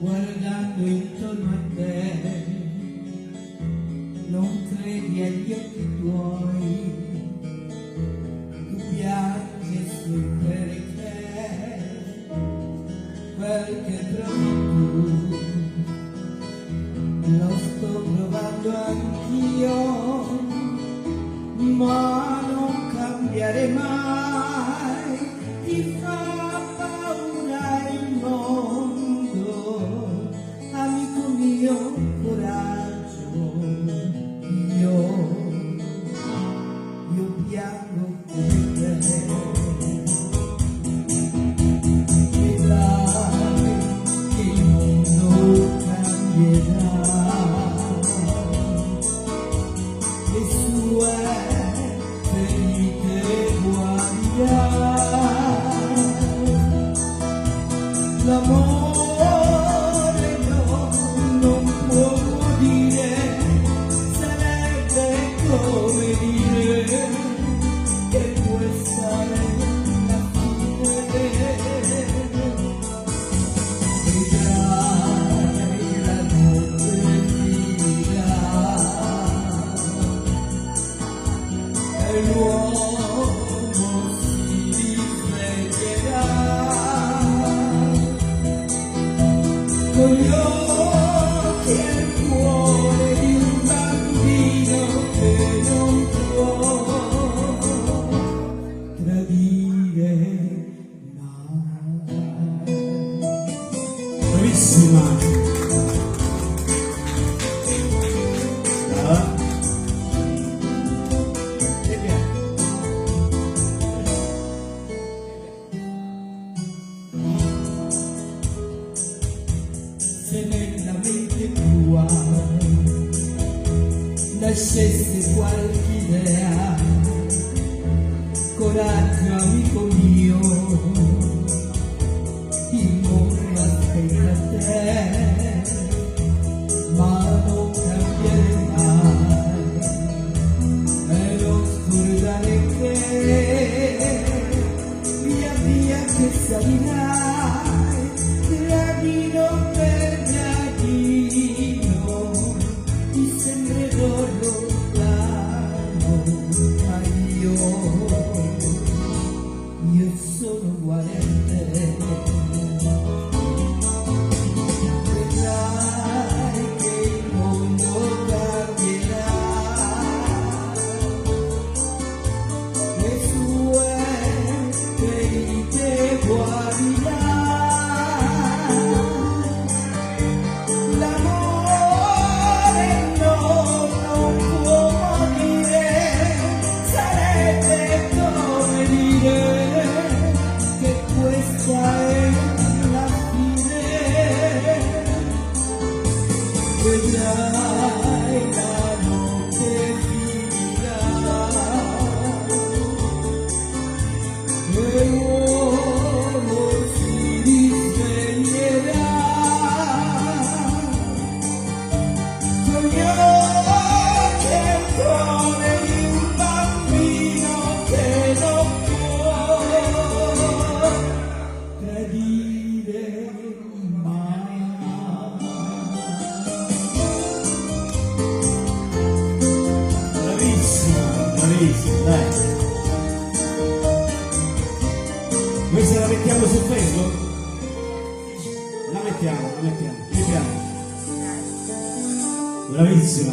guardando intorno a te, non credi agli occhi tuoi, tu piangi sul perché provi tu, lo sto provando anch'io, ma non cambiare mai, ti fa paura il mondo, amico mio, coraggio, io piango come te. Vedrai che il mondo cambierà, Gesù è ferite guarirà, l'amore no, non può morire, sarebbe come dire che questa è la fine. Vedrai la notte finirà e l'uomo si risveglierà con gli occhi e il cuore di un bambino che non può tradire mai. Bravissima! Se nella mente tua nascesse qualche idea, coraggio amico mio, il mondo aspetta te, ma non cambiare mai, e non scordare che via via che salirai, gradino per gradino, ti sembrerò lontano, ma io sono uguale a te. Vedrai che il mondo cambierà, le sue ferite guarirà. L'amore no, non può morire, sarebbe come dire che questa è la fine. Vedrai la notte finirà e l'uomo si risveglierà con gli occhi e il cuore di un bambino che non può tradire mai. Bravissima, bravissima, dai. Questa la mettiamo su Facebook? La mettiamo, mi piace. Bravissima.